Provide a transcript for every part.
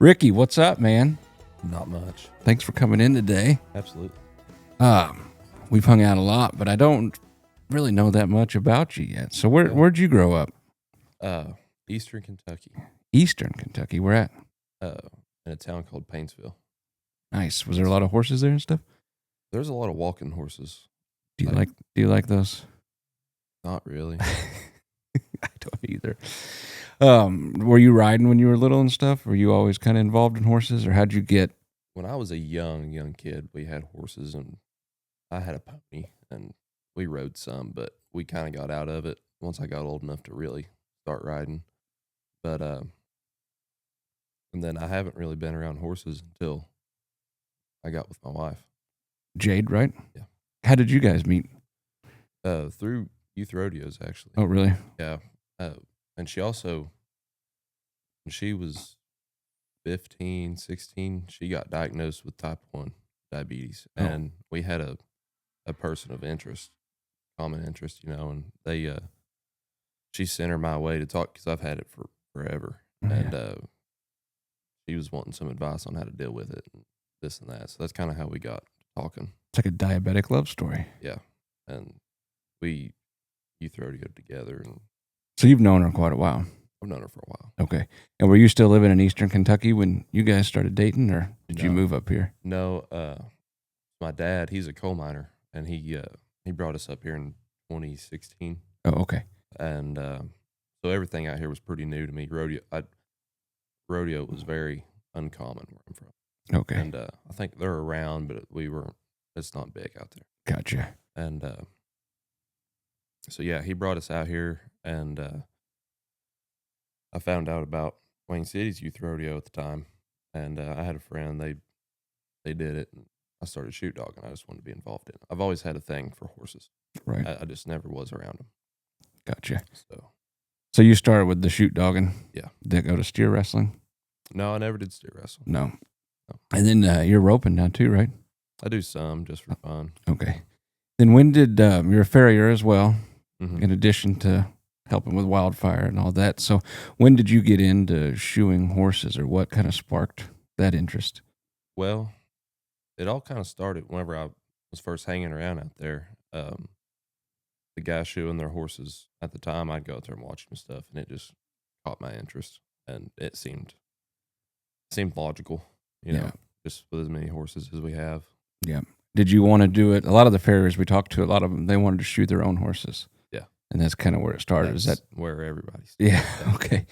Ricky, what's up, man? Not much. Thanks for coming in today. Absolutely. We've hung out a lot, but I don't really know that much about you yet. So where'd you grow up? Eastern Kentucky. Eastern Kentucky. Where at? In a town called Painesville. Nice. Was there a lot of horses there and stuff? There's a lot of walking horses. Do you like those? Not really. I don't either. Were you riding when you were little and stuff? Were you always kind of involved in horses, or how'd you get? When I was a young kid, we had horses, and I had a pony, and we rode some, but we kind of got out of it once I got old enough to really start riding. But and then I haven't really been around horses until I got with my wife. Jade, right? Yeah. How did you guys meet? Through youth rodeos, actually. Oh, really? Yeah. And she also, when she was 15, 16, she got diagnosed with type 1 diabetes. Oh. And we had a person of interest, common interest, and she sent her my way to talk because I've had it for forever. Oh, yeah. And she was wanting some advice on how to deal with it and this and that. So that's kind of how we got talking. It's like a diabetic love story. Yeah. And we youth rodeoed together, and So you've known her quite a while. I've known her for a while. Okay. And were you still living in Eastern Kentucky when you guys started dating, or did you No. move up here? No, my dad, he's a coal miner, and he brought us up here in 2016. Oh, okay. And so everything out here was pretty new to me. Rodeo was very uncommon where I'm from. Okay. And I think they're around, but it's not big out there. Gotcha. And so, yeah, he brought us out here, and I found out about Wayne City's youth rodeo at the time, and I had a friend. They did it, and I started shoot dogging. I just wanted to be involved in it. I've always had a thing for horses. Right. I just never was around them. Gotcha. So you started with the shoot dogging? Yeah. Did go to steer wrestling? no, I never did steer wrestle. No. No. And then you're roping now too, right? I do some just for fun. Okay. Then when did you're a farrier as well, Mm-hmm. in addition to helping with Wildfire and all that. So when did you get into shoeing horses, or what kind of sparked that interest? Well, it all kind of started whenever I was first hanging around out there. The guys shoeing their horses at the time, I'd go out there and watch them and stuff, and it just caught my interest, and it seemed logical, Yeah. just with as many horses as we have. Yeah. Did you want to do it? A lot of the farriers we talked to, a lot of them, they wanted to shoe their own horses. Yeah. And that's kind of where it started. Is That's that? where everybody's? Yeah. Okay.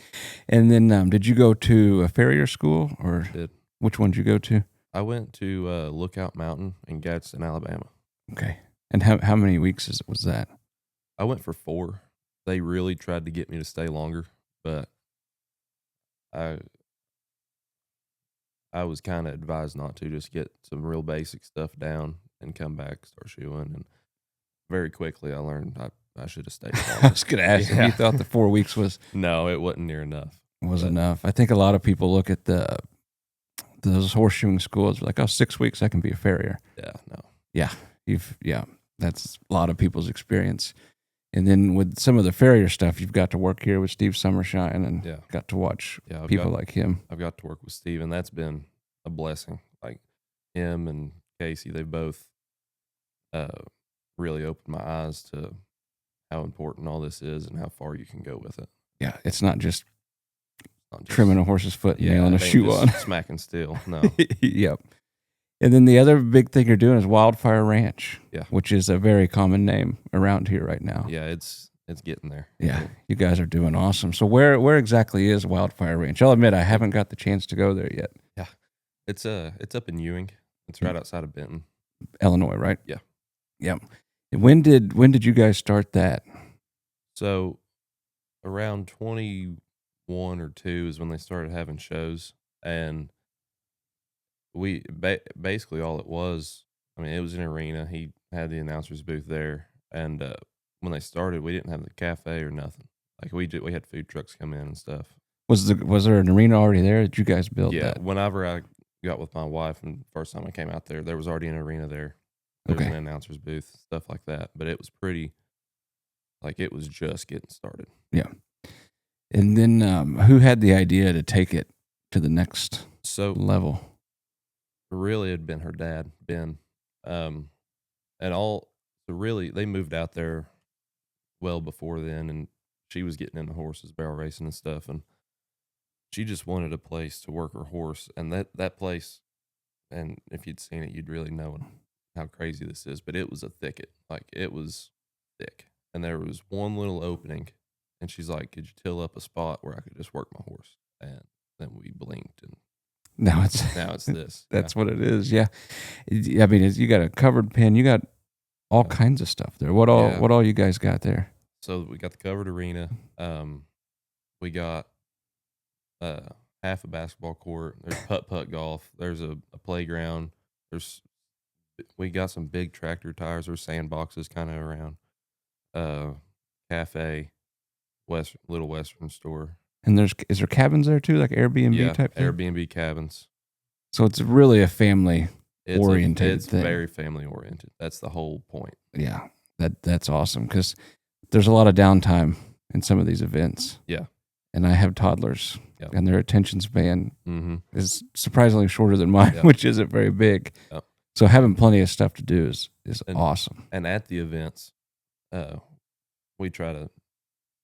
And then did you go to a farrier school, or Did. which one did you go to? I went to Lookout Mountain in Gadsden, Alabama. Okay. And how many weeks was that? I went for 4. They really tried to get me to stay longer, but I was kind of advised not to, just get some real basic stuff down and come back, start shoeing. And very quickly I learned I should have stayed I longer. was going to ask if Yeah. you thought the 4 weeks was No, it wasn't near enough. enough. I think a lot of people look at those horseshoeing schools like, 6 weeks I can be a farrier. Yeah, no. Yeah, that's a lot of people's experience. And then with some of the farrier stuff, you've got to work here with Steve Summershine, and Yeah. got to watch Yeah, people like him. I've got to work with Steve, and that's been a blessing. Like him and Casey, they both really opened my eyes to how important all this is and how far you can go with it. Yeah, it's not just Not just trimming a horse's foot and nailing a it ain't shoe just on. smacking steel. No. Yep. And then the other big thing you're doing is Wildfire Ranch, Yeah. which is a very common name around here right now. Yeah, it's getting there. Yeah, you guys are doing awesome. So where exactly is Wildfire Ranch? I'll admit I haven't got the chance to go there yet. It's up in Ewing. It's right outside of Benton. Illinois, right? Yeah. Yep. And when did you guys start that? So around 21 or 2 is when they started having shows, and we basically all it was. I mean, it was an arena. He had the announcer's booth there, and when they started, we didn't have the cafe or nothing. Like we had food trucks come in and stuff. Was there an arena already there? Did you guys build Yeah, that? whenever I got with my wife and first time I came out there was already an arena there. There was Okay. an announcer's booth, stuff like that. But it was pretty, like it was just getting started. Yeah. And then who had the idea to take it to the next So level? really, it had been her dad, Ben, and all. So really, they moved out there well before then, and she was getting into horses, barrel racing and stuff, and she just wanted a place to work her horse, and that place. And if you'd seen it, you'd really know how crazy this is. But it was a thicket, like it was thick, and there was one little opening, and she's like, "Could you till up a spot where I could just work my horse?" And then we blinked, and Now it's this. that's what it is. Yeah, I mean, you got a covered pen. You got all kinds of stuff there. What all you guys got there? So we got the covered arena. We got half a basketball court. There's putt golf. There's a playground. We got some big tractor tires or sandboxes kind of around. Cafe, little Western store. And is there cabins there too, like Airbnb type thing? Airbnb cabins. So it's really a family oriented It's thing. very family oriented. That's the whole point. Yeah, that's awesome because there's a lot of downtime in some of these events. Yeah. And I have toddlers, and their attention span is surprisingly shorter than mine, which isn't very big. Yep. So having plenty of stuff to do is awesome. And at the events, we try to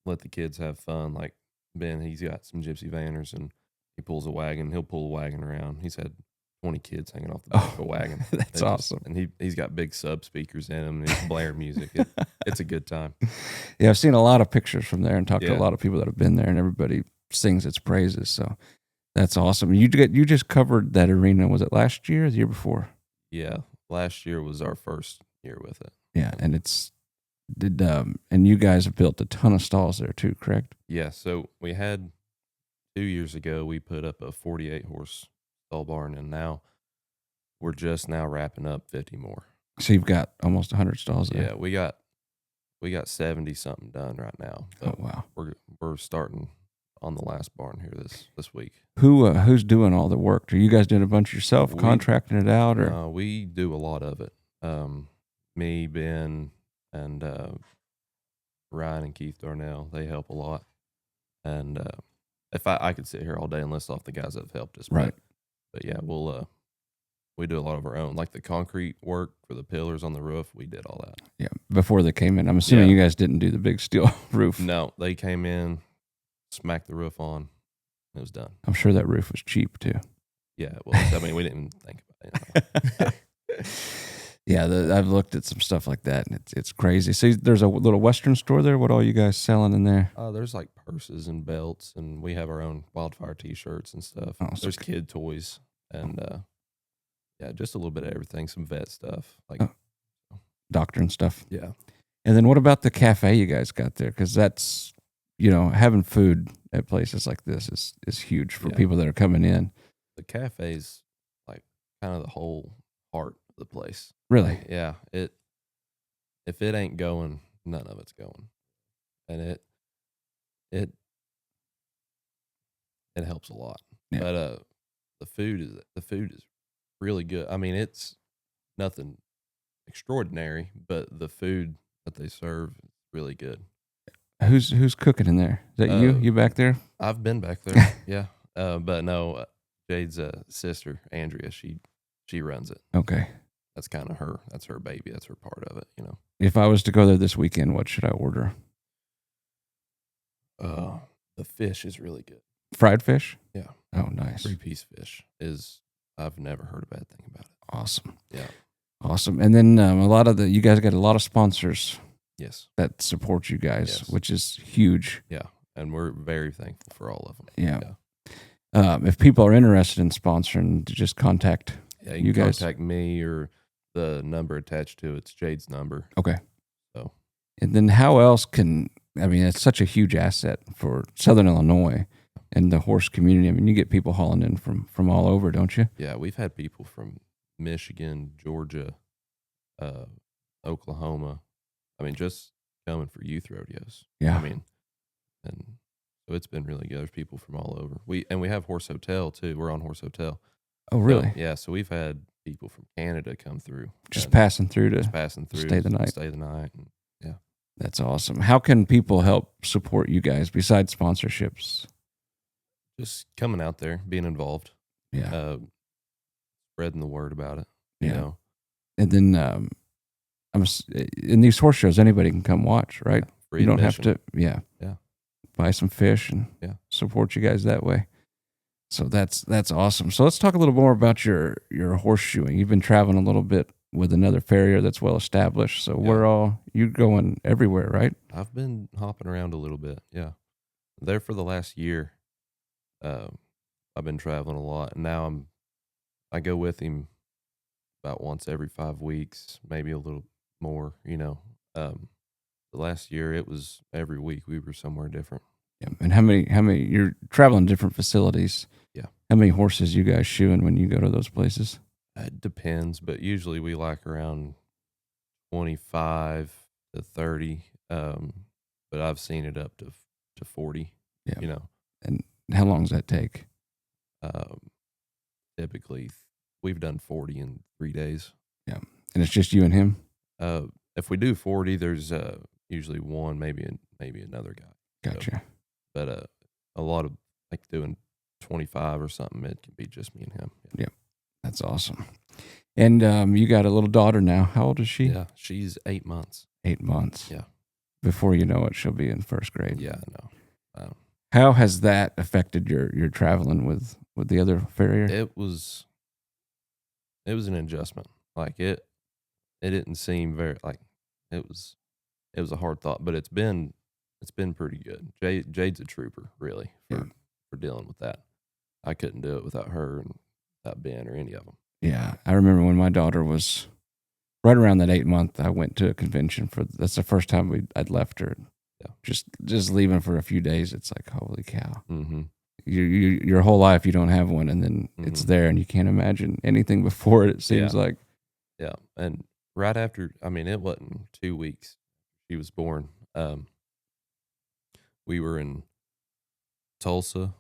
let the kids have fun. Like Ben, he's got some gypsy vanners, and he pulls a wagon. He'll pull a wagon around. He's had 20 kids hanging off the back of a wagon. That's awesome. And he's got big sub speakers in him, and he's blaring music. It's a good time. Yeah, I've seen a lot of pictures from there and talked to a lot of people that have been there, and everybody sings its praises. So that's awesome. You just covered that arena. Was it last year or the year before? Yeah, last year was our first year with it. Yeah, and and you guys have built a ton of stalls there too, correct? Yeah, so we had 2 years ago, we put up a 48 horse stall barn, and now we're just now wrapping up 50 more. So you've got almost 100 stalls there. Yeah, we got 70 something done right now. Oh wow. We're starting on the last barn here this week. Who's doing all the work? Are you guys doing a bunch yourself, contracting it out, or? We do a lot of it. Me, Ben, and Ryan and Keith Darnell, they help a lot. And if I could sit here all day and list off the guys that have helped us, right? But yeah, we do a lot of our own, like the concrete work for the pillars on the roof. We did all that. Yeah, before they came in. I'm assuming you guys didn't do the big steel roof. No, they came in, smacked the roof on, it was done. I'm sure that roof was cheap too. Yeah, well, I mean, we didn't even think about it. Yeah, I've looked at some stuff like that, and it's crazy. See, there's a little Western store there. What all you guys selling in there? There's like purses and belts, and we have our own Wildfire T-shirts and stuff. Oh, there's kid toys, and just a little bit of everything. Some vet stuff, like doctor and stuff. Yeah. And then what about the cafe you guys got there? Because that's, having food at places like this is huge for people that are coming in. The cafe's like kind of the whole heart of the place. Really? Like, yeah. If it ain't going, none of it's going, and it helps a lot. Yeah. But the food is really good. I mean, it's nothing extraordinary, but the food that they serve is really good. Who's cooking in there? Is that you? You back there? I've been back there. Yeah. But no, Jade's sister, Andrea, she runs it. Okay. That's kind of her. That's her baby. That's her part of it, If I was to go there this weekend, what should I order? The fish is really good. Fried fish? Yeah. Oh, nice. 3-piece fish I've never heard a bad thing about it. Awesome. Yeah. Awesome. And then you guys got a lot of sponsors. Yes. That support you guys, which is huge. Yeah. And we're very thankful for all of them. Yeah. If people are interested in sponsoring, just contact you guys. Contact me, or the number attached to it's Jade's number. Okay. So. And then how else it's such a huge asset for Southern Illinois and the horse community. I mean, you get people hauling in from all over, don't you? Yeah, we've had people from Michigan, Georgia, Oklahoma. I mean, just coming for youth rodeos. Yeah. I mean, and so it's been really good. There's people from all over. We have Horse Hotel too. We're on Horse Hotel. Oh, really? So, yeah. So we've had people from Canada come through. Just passing through to stay the night. And, yeah. That's awesome. How can people help support you guys besides sponsorships? Just coming out there, being involved. Yeah. Spreading the word about it. Yeah. You know? And then in these horse shows, anybody can come watch, right? Yeah, free you don't admission. have to, yeah, buy some fish and support you guys that way. So that's awesome. So let's talk a little more about your horseshoeing. You've been traveling a little bit with another farrier that's well established. So you're going everywhere, right? I've been hopping around a little bit. Yeah, there for the last year. I've been traveling a lot, and now I go with him about once every 5 weeks, maybe a little more. You know, the last year it was every week we were somewhere different. Yeah. And how many you're traveling different facilities? Yeah. How many horses you guys shoeing when you go to those places? It depends, but usually we like around 25 to 30. But I've seen it up to 40. Yeah. You know. And how long does that take? Typically we've done 40 in 3 days. Yeah. And it's just you and him? If we do 40, there's usually one, maybe another guy. Gotcha. So, but a lot of like doing 25 or something, it can be just me and him. Yeah. That's awesome. And you got a little daughter now. How old is she? Yeah, she's 8 months. 8 months. Yeah. Before you know it, she'll be in first grade. Yeah, I know. How has that affected your traveling with the other farrier? It was an adjustment. Like it didn't seem very like it was a hard thought, but it's been pretty good. Jade's a trooper, really, for dealing with that. I couldn't do it without her and without Ben or any of them. Yeah, I remember when my daughter was right around that 8 month. I went to a convention that's the first time I'd left her. Yeah, just leaving for a few days. It's like, holy cow! Mm-hmm. Your whole life you don't have one, and then it's there, and you can't imagine anything before it. It seems like. Yeah, and right after, I mean, it wasn't 2 weeks she was born. We were in Tulsa,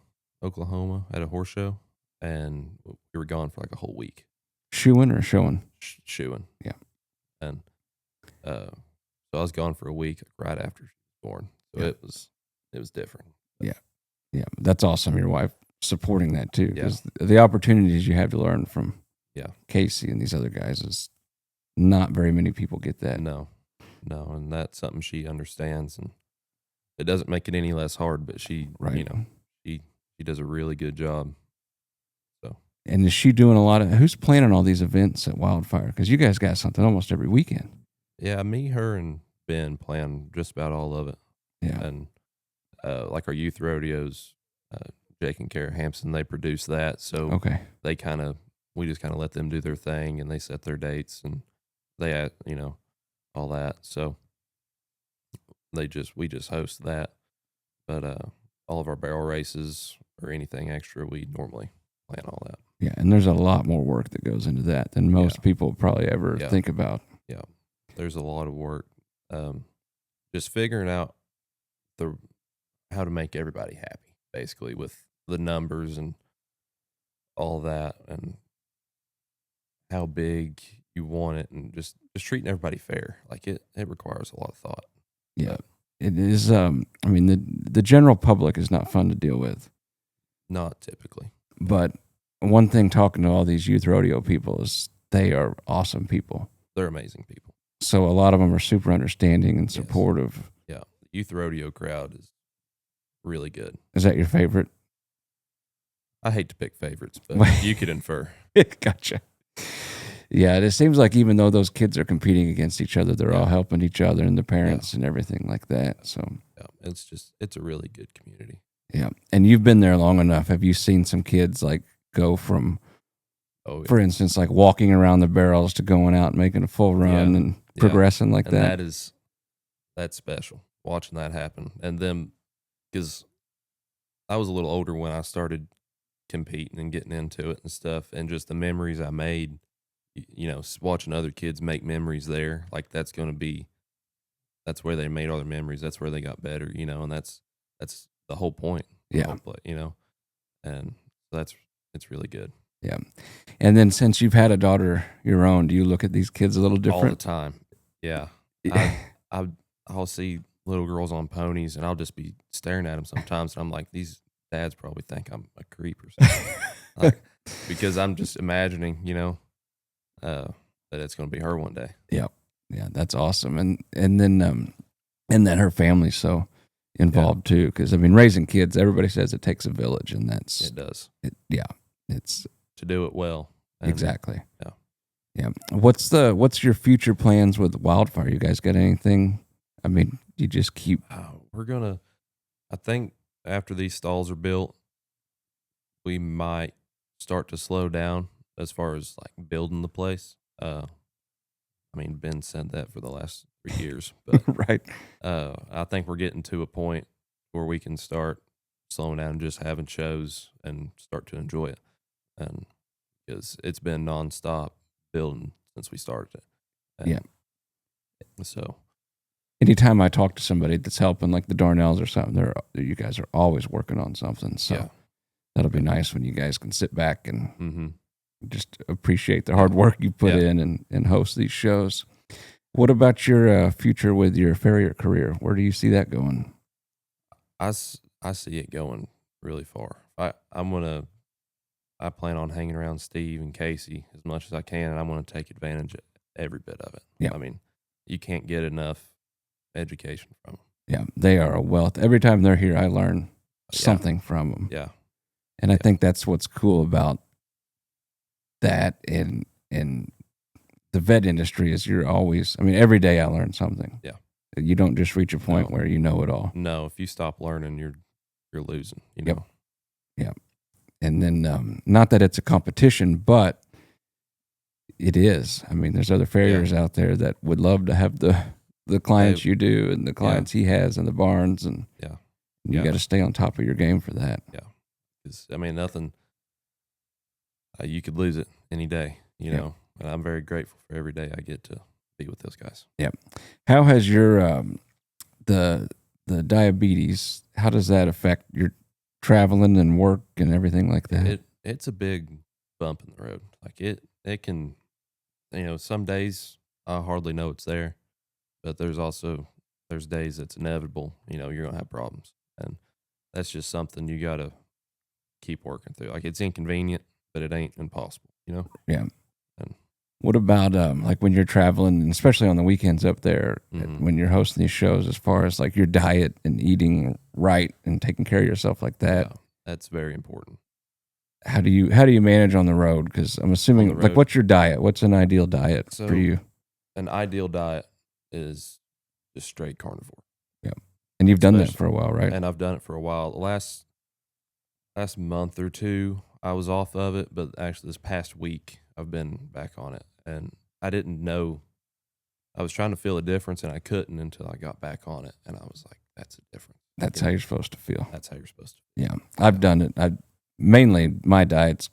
Oklahoma, at a horse show, and we were gone for like a whole week. Shoeing or showing? Shoeing. Yeah. And so I was gone for a week right after she was born. So it was different. Yeah. Yeah. That's awesome. Your wife supporting that too. Because the opportunities you have to learn from Casey and these other guys is not very many people get that. No. And that's something she understands, and it doesn't make it any less hard, but she does a really good job. So. And is she doing a lot of, who's planning all these events at Wildfire? Because you guys got something almost every weekend. Yeah, me, her, and Ben plan just about all of it. Yeah. And like our youth rodeos, Jake and Kara Hampson, they produce that. So we just kind of let them do their thing, and they set their dates, and they, all that. So we just host that. But all of our barrel races or anything extra, we normally plan all that. Yeah, and there's a lot more work that goes into that than most people probably ever think about. Yeah, there's a lot of work. Just figuring out how to make everybody happy, basically, with the numbers and all that, and how big you want it, and just treating everybody fair. Like it requires a lot of thought. Yeah, it is. I mean, the general public is not fun to deal with. Not typically. But one thing, talking to all these youth rodeo people, is they are awesome people. They're amazing people. So a lot of them are super understanding and supportive. Yeah, the youth rodeo crowd is really good. Is that your favorite? I hate to pick favorites, but you could infer. Gotcha. Yeah, it seems like even though those kids are competing against each other, they're all helping each other and the parents and everything like that. So it's a really good community. Yeah, and you've been there long enough. Have you seen some kids like go from, for instance, like walking around the barrels to going out and making a full run and progressing like that? That's special, watching that happen. And then, because I was a little older when I started competing and getting into it and stuff, and just the memories I made, watching other kids make memories there, like that's where they made all their memories. That's where they got better, and that's the whole point. Yeah. And it's really good. Yeah. And then since you've had a daughter your own, do you look at these kids a little different? All the time. Yeah. I'll see little girls on ponies, and I'll just be staring at them sometimes, and I'm like, these dads probably think I'm a creep or something. because I'm just imagining, that it's going to be her one day. Yeah. Yeah. That's awesome. And then her family's so involved too. Cause I mean, raising kids, everybody says it takes a village, and It does. It's to do it well. And, exactly. Yeah. Yeah. What's your future plans with Wildfire? You guys got anything? I mean, you just keep. I think after these stalls are built, we might start to slow down as far as like building the place. I mean, Ben said that for the last 3 years, but Right. I think we're getting to a point where we can start slowing down and just having shows and start to enjoy it. And because it's been nonstop building since we started it. And Yeah. So Anytime I talk to somebody that's helping, like the Darnells or something, you guys are always working on something. So Yeah. that'll be nice when you guys can sit back and Mm-hmm. just appreciate the hard work you put in and host these shows. What about your future with your farrier career? Where do you see that going? I see it going really far. I plan on hanging around Steve and Casey as much as I can, and I'm going to take advantage of every bit of it. Yeah. I mean, you can't get enough education from them. Yeah, they are a wealth. Every time they're here, I learn something from them. Yeah. And I think that's what's cool about that in the vet industry is you're always, I mean, every day I learn something. Yeah. You don't just reach a point where you know it all. No, if you stop learning, you're losing, Yep. Yeah. And then, not that it's a competition, but it is. I mean, there's other farriers out there that would love to have the clients you do and the clients he has in the barns, and you got to stay on top of your game for that. Yeah. Because, I mean, nothing, you could lose it any day, you know, and I'm very grateful for every day I get to be with those guys. Yeah. How has your, the diabetes, how does that affect your traveling and work and everything like that? It's a big bump in the road. Like it can, some days I hardly know it's there, but there's days it's inevitable, you're going to have problems. And that's just something you got to keep working through. Like, it's inconvenient, but it ain't impossible, Yeah. And what about like when you're traveling, and especially on the weekends up there, when you're hosting these shows, as far as like your diet and eating right and taking care of yourself like that? Yeah, that's very important. How do you manage on the road? Because I'm assuming, like, what's your diet? What's an ideal diet for you? An ideal diet is just straight carnivore. Yeah, and you've done that for a while, right? And I've done it for a while. The last month or two, I was off of it, but actually this past week, I've been back on it. And I didn't know. I was trying to feel a difference, and I couldn't until I got back on it. And I was like, that's a difference. That's how you're supposed to feel. That's how you're supposed to feel. Yeah, I've done it. Mainly my diet's,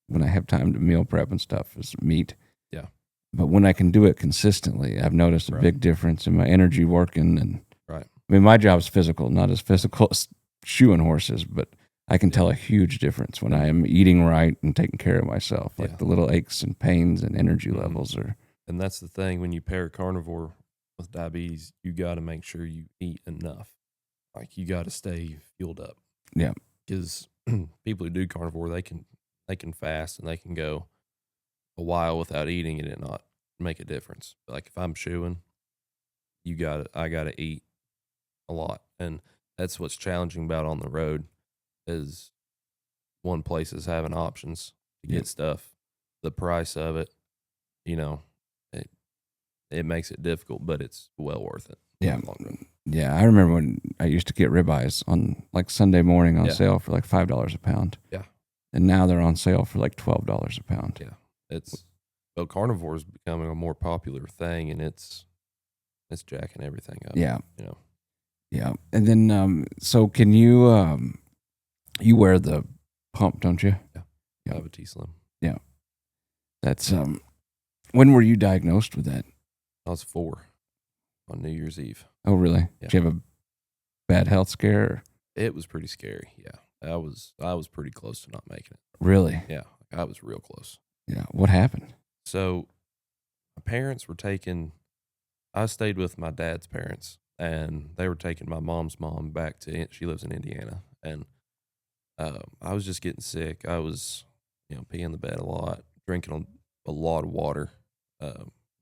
when I have time to meal prep and stuff, is meat. Yeah. But when I can do it consistently, I've noticed a big difference in my energy working. And I mean, my job's physical, not as physical as shoeing horses, but I can tell a huge difference when I am eating right and taking care of myself. Like the little aches and pains and energy levels are. And that's the thing, when you pair carnivore with diabetes, you got to make sure you eat enough. Like, you got to stay fueled up. Yeah. Because people who do carnivore, they can fast and they can go a while without eating and it not make a difference. But like, if I'm shoeing, I got to eat a lot. And that's what's challenging about on the road, is one place is having options to get stuff. The price of it, it makes it difficult, but it's well worth it. Yeah. Yeah. I remember when I used to get ribeyes on like Sunday morning on sale for like $5 a pound. Yeah. And now they're on sale for like $12 a pound. Yeah. Carnivore is becoming a more popular thing, and it's jacking everything up. Yeah. Yeah. And then, so can you, you wear the pump, don't you? Yeah. I have a T-Slim. Yeah. That's, when were you diagnosed with that? I was 4 on New Year's Eve. Oh, really? Yeah. Did you have a bad health scare? Or? It was pretty scary. Yeah. I was pretty close to not making it. Really? Yeah. I was real close. Yeah. What happened? So my parents were I stayed with my dad's parents, and they were taking my mom's mom back she lives in Indiana. And I was just getting sick. I was pee in the bed a lot, drinking a lot of water,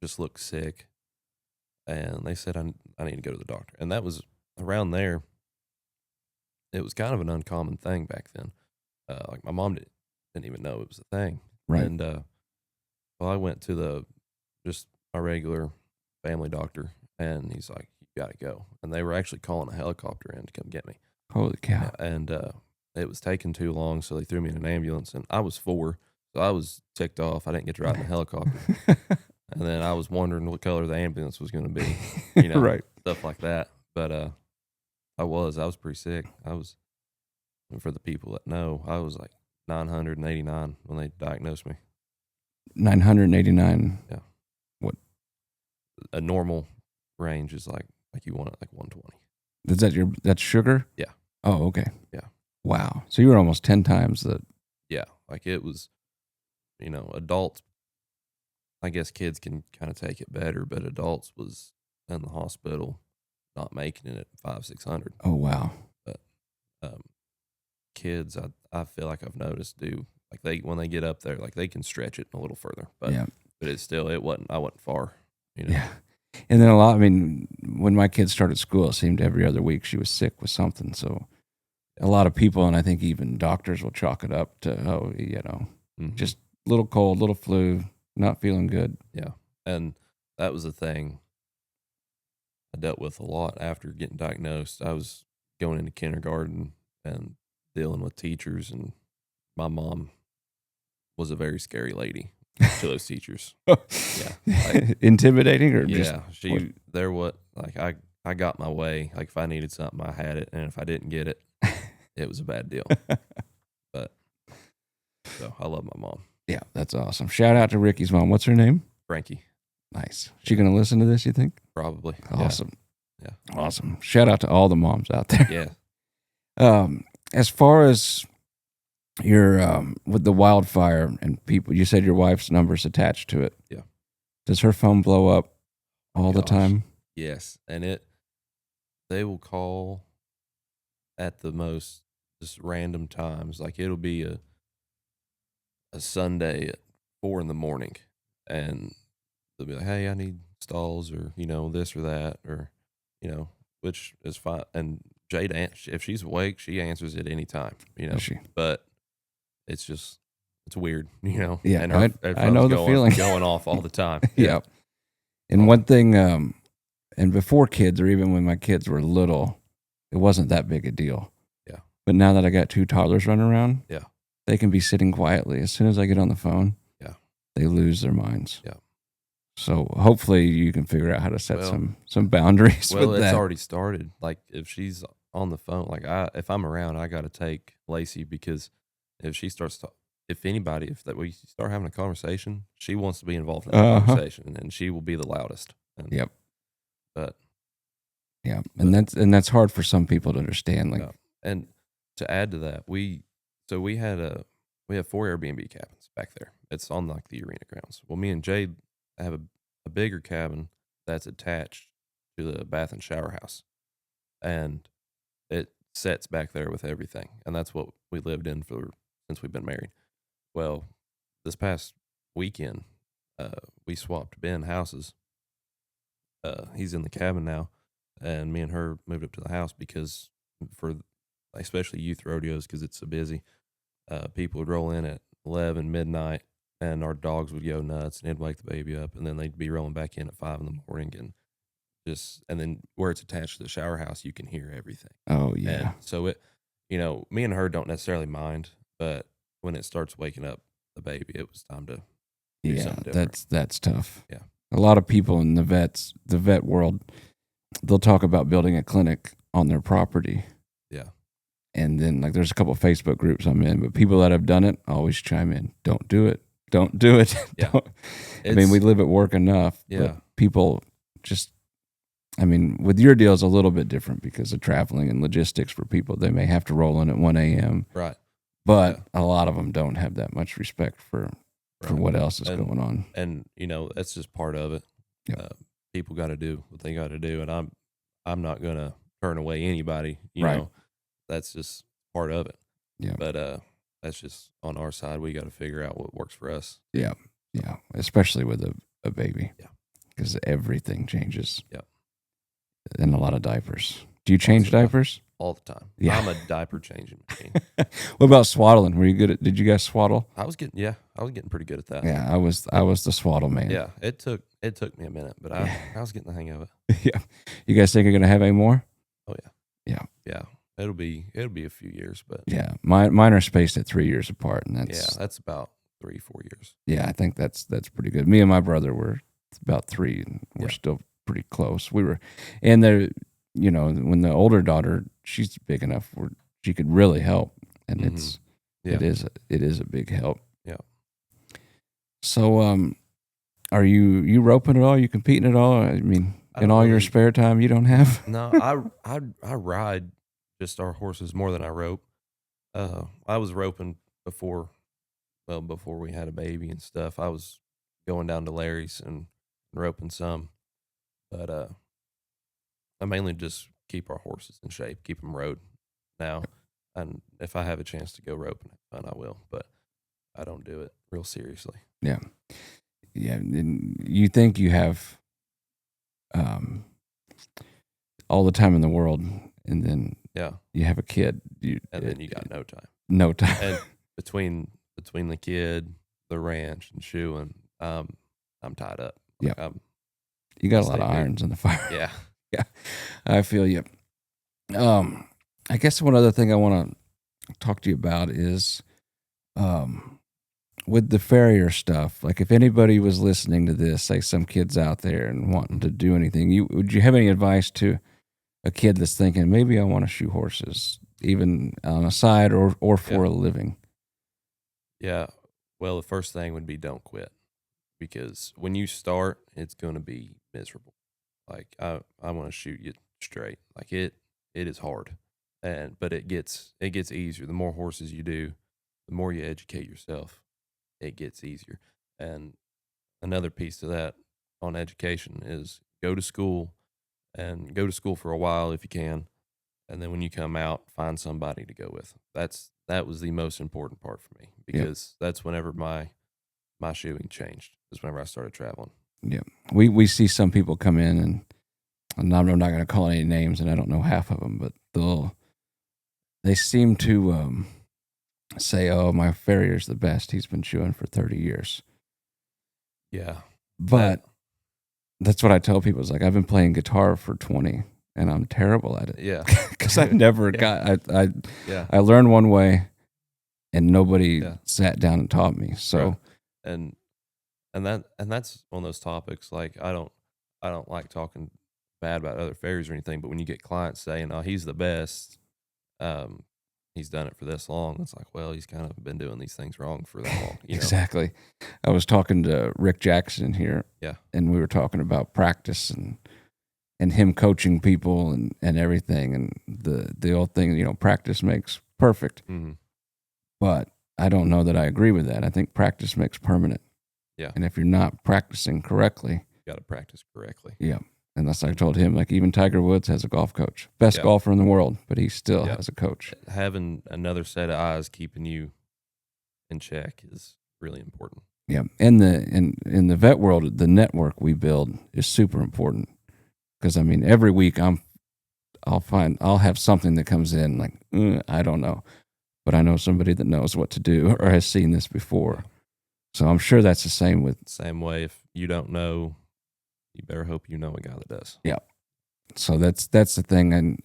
just looked sick. And they said I need to go to the doctor. And that was around there. It was kind of an uncommon thing back then. Like my mom didn't even know it was a thing. Right. And well, I went to just my regular family doctor, and he's like, "You got to go." And they were actually calling a helicopter in to come get me. Holy cow! And it was taking too long, so they threw me in an ambulance. And I was 4, so I was ticked off. I didn't get to ride in the helicopter. And then I was wondering what color the ambulance was going to be, right? Stuff like that. But I was pretty sick. And for the people that know, I was like 989 when they diagnosed me. 989. Yeah. What? A normal range is like you want it like 120. Is that's sugar? Yeah. Oh, okay. Yeah. Wow. So you were almost 10 times that. Yeah. Like it was, adults, I guess kids can kind of take it better, but adults was in the hospital not making it at 500-600. Oh, wow. But kids, I feel like I've noticed when they get up there, like they can stretch it a little further, but it's still, I wasn't far, Yeah. And then when my kids started school, it seemed every other week she was sick with something. So a lot of people, and I think even doctors will chalk it up to, just a little cold, little flu, not feeling good. Yeah. And that was the thing I dealt with a lot after getting diagnosed. I was going into kindergarten and dealing with teachers, and my mom was a very scary lady to those teachers. Yeah. Intimidating or I got my way. Like if I needed something, I had it. And if I didn't get it, it was a bad deal. But so I love my mom. Yeah, that's awesome. Shout out to Ricky's mom. What's her name? Frankie. Nice. She going to listen to this, you think? Probably. Awesome. Yeah. Awesome. Shout out to all the moms out there. Yeah. As far as your with the wildfire and people, you said your wife's number's attached to it. Yeah. Does her phone blow up all the time? Yes. And they will call at the most just random times. Like it'll be a Sunday at 4 a.m, and they'll be like, "Hey, I need stalls," or this or that, or which is fine. And Jade, if she's awake, she answers it any time. Is she? But it's weird, Yeah, and I know the feeling. Going off all the time. Yeah. And one thing, and before kids, or even when my kids were little, it wasn't that big a deal. Yeah. But now that I got 2 toddlers running around, yeah, they can be sitting quietly. As soon as I get on the phone, they lose their minds. Yeah. So hopefully you can figure out how to set some boundaries. Well, with it's that. already started. Like if she's on the phone, like if I'm around, I got to take Lacey, because if she starts to, if we start having a conversation, she wants to be involved in the conversation, and she will be the loudest. And, yep. But that's hard for some people to understand. Like, and to add to that, we have 4 Airbnb cabins back there. It's on like the arena grounds. Well, me and Jade have a bigger cabin that's attached to the bath and shower house, and it sets back there with everything. And that's what we lived in since we've been married. Well, this past weekend, we swapped Ben houses. He's in the cabin now, and me and her moved up to the house because especially youth rodeos, because it's so busy, people would roll in at 11 midnight, and our dogs would go nuts, and it'd wake the baby up, and then they'd be rolling back in at 5 a.m, and then where it's attached to the shower house, you can hear everything. Oh yeah. And so me and her don't necessarily mind, but when it starts waking up the baby, it was time to do something different. That's tough. Yeah. A lot of people in the vet world, they'll talk about building a clinic on their property. Yeah. And then there's a couple of Facebook groups I'm in, but people that have done it always chime in. Don't do it. Don't do it. Yeah. We live at work enough. Yeah. But people just, with your deal is a little bit different because of traveling and logistics for people. They may have to roll in at 1 a.m. Right. But a lot of them don't have that much respect for what else is going on. And, that's just part of it. Yep. People got to do what they got to do. And I'm not going to turn away anybody, right. That's just part of it. Yeah. But that's just on our side. We got to figure out what works for us. Yeah. Especially with a baby. Yeah. Because everything changes. Yeah. And a lot of diapers. Do you change diapers? All the time. Yeah. I'm a diaper changing machine. What about swaddling? Were you good at? Did you guys swaddle? I was getting pretty good at that. Yeah, I was the swaddle man. Yeah, it took me a minute, but I was getting the hang of it. Yeah. You guys think you're gonna have any more? Oh yeah. Yeah. It'll be a few years, but yeah, mine are spaced at 3 years apart, and that's about 3-4 years. Yeah, I think that's pretty good. Me and my brother were about 3, and we're still pretty close. We were, and there, when the older daughter, she's big enough where she could really help, and it is a big help. Yeah. So, are you roping at all? You competing at all? I mean, in all your spare time, you don't have? No, I ride just our horses more than I rope. I was roping before we had a baby and stuff. I was going down to Larry's and roping some, but I mainly just keep our horses in shape, keep them rode now. And if I have a chance to go rope and have fun, I will, but I don't do it real seriously. Yeah. Yeah. And you think you have all the time in the world, and then you have a kid. Then you got no time. No time. And between the kid, the ranch, and shoeing, I'm tied up. Yeah. You got a lot of irons in the fire. Yeah. Yeah. I feel you. I guess one other thing I want to talk to you about is with the farrier stuff. Like, if anybody was listening to this, say some kids out there and wanting to do anything, would you have any advice to a kid that's thinking, maybe I want to shoe horses, even on a side or for a living? Yeah. Well, the first thing would be don't quit, because when you start, it's going to be miserable. Like, I want to shoot you straight. Like, it is hard, but it gets easier. The more horses you do, the more you educate yourself, it gets easier. And another piece to that on education is go to school for a while if you can. And then when you come out, find somebody to go with. That was the most important part for me, because that's whenever my shoeing changed, is whenever I started traveling. Yeah. We see some people come in, and I'm not going to call any names, and I don't know half of them, but they seem to say, oh, my farrier's the best. He's been shoeing for 30 years. Yeah. But that's what I tell people. It's like, I've been playing guitar for 20, and I'm terrible at it. Yeah. Because I never I learned one way, and nobody sat down and taught me. So, and that's one of those topics. Like, I don't like talking bad about other farriers or anything, but when you get clients saying, oh, he's the best, he's done it for this long, it's like, well, he's kind of been doing these things wrong for that long. Exactly. I was talking to Rick Jackson here, and we were talking about practice and him coaching people and everything, and the old thing, practice makes perfect. Mm-hmm. But I don't know that I agree with that. I think practice makes permanent. Yeah. And if you're not practicing correctly, you got to practice correctly. Yeah. And that's, I told him, like, even Tiger Woods has a golf coach, best golfer in the world, but he still has a coach. Having another set of eyes keeping you in check is really important. Yeah. And in the vet world, the network we build is super important, because I mean, every week I'll have something that comes in like, I don't know, but I know somebody that knows what to do or has seen this before. So I'm sure that's the same way. If you don't know, you better hope you know a guy that does. Yeah. So that's the thing. And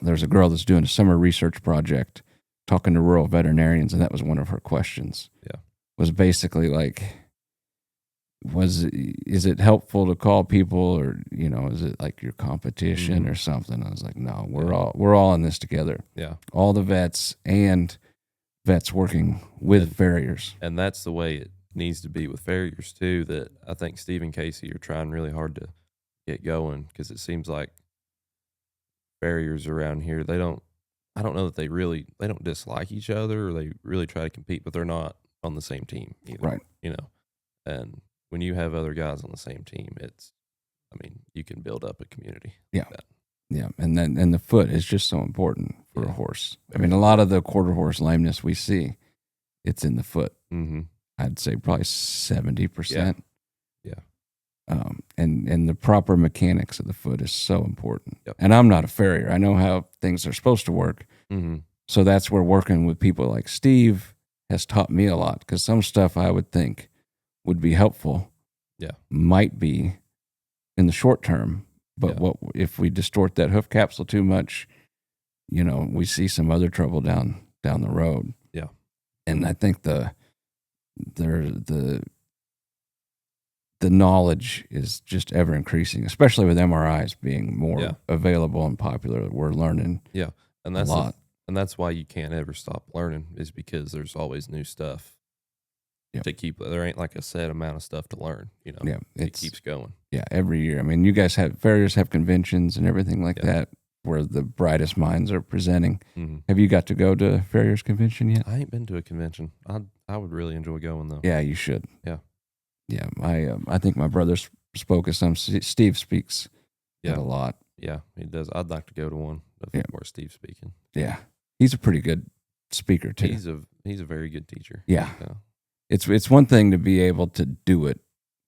there's a girl that's doing a summer research project talking to rural veterinarians, and that was one of her questions. Yeah. Was basically like, is it helpful to call people, or, is it like your competition or something? I was like, no, we're all in this together. Yeah. All the vets and vets working with farriers. And that's the way it needs to be with farriers too, that I think Steve and Casey are trying really hard to get going, because it seems like farriers around here, I don't know that they don't dislike each other, or they really try to compete, but they're not on the same team either. Right. And when you have other guys on the same team, you can build up a community. Yeah. Like that. Yeah. And the foot is just so important for a horse. I mean, a lot of the quarter horse lameness we see it's in the foot. Mm-hmm. I'd say probably 70%. Yeah. And the proper mechanics of the foot is so important. Yep. And I'm not a farrier. I know how things are supposed to work. Mm-hmm. So that's where working with people like Steve has taught me a lot, because some stuff I would think would be helpful might be in the short term. But what if we distort that hoof capsule too much, we see some other trouble down the road. Yeah. And I think the knowledge is just ever increasing, especially with MRIs being more available and popular. We're learning and that's a lot. And that's why you can't ever stop learning, is because there's always new stuff to keep. There ain't like a set amount of stuff to learn, it keeps going. Yeah, every year. I mean, you guys farriers have conventions and everything like that where the brightest minds are presenting. Mm-hmm. Have you got to go to a farriers convention yet? I ain't been to a convention. I would really enjoy going though. Yeah, you should. Yeah. Yeah, I think my brother spoke at some. Steve speaks at a lot. Yeah, he does. I'd like to go to one where Steve's speaking. Yeah, he's a pretty good speaker too. He's a very good teacher. Yeah. It's one thing to be able to do it,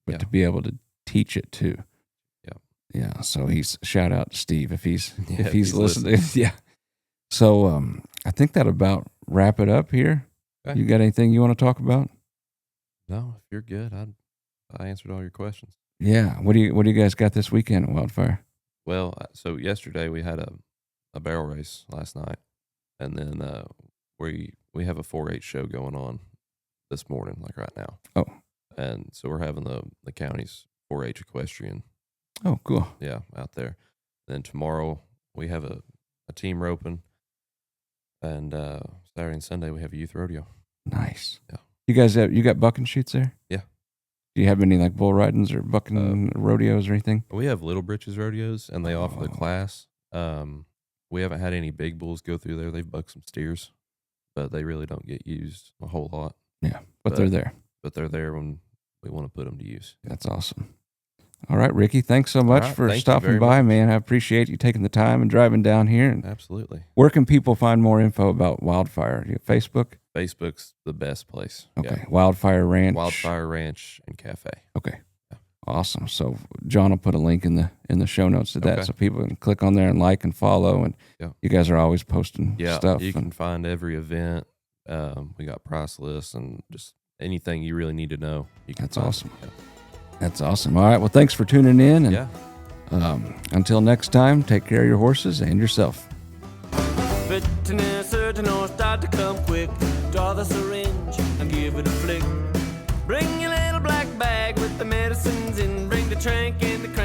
but to be able to teach it too. Yeah. Yeah. So shout out to Steve if he's listening. Yeah. So I think that about wrap it up here. Okay. You got anything you want to talk about? No, if you're good, I answered all your questions. Yeah. What do you guys got this weekend at Wildfire? Well, so yesterday we had a barrel race last night, and then we have a 4-H show going on this morning, like right now. Oh. And so we're having the county's 4-H equestrian. Oh, cool. Yeah, out there. Then tomorrow we have a team roping, and Saturday and Sunday we have a youth rodeo. Nice. Yeah. You got bucking shoots there? Yeah. Do you have any like bull ridings or bucking rodeos or anything? We have Little Britches rodeos, and they offer the class. We haven't had any big bulls go through there. They've bucked some steers, but they really don't get used a whole lot. Yeah, but they're there. But they're there when we want to put them to use. That's awesome. All right, Ricky, thanks so much for stopping by, man. I appreciate you taking the time and driving down here. And absolutely. Where can people find more info about Wildfire? You have Facebook? Facebook's the best place. Okay. Yeah. Wildfire Ranch. Wildfire Ranch and Cafe. Okay. Yeah. Awesome. So John will put a link in the show notes to that, so people can click on there and like and follow. And you guys are always posting stuff. You can find every event. We got price lists and just anything you really need to know. That's awesome. Yeah. That's awesome. All right. Well, thanks for tuning in. And until next time, take care of your horses and yourself. Veterinary surgeon or start to come quick. Draw the syringe and give it a flick. Bring your little black bag with the medicines in. Bring the trank and the crank.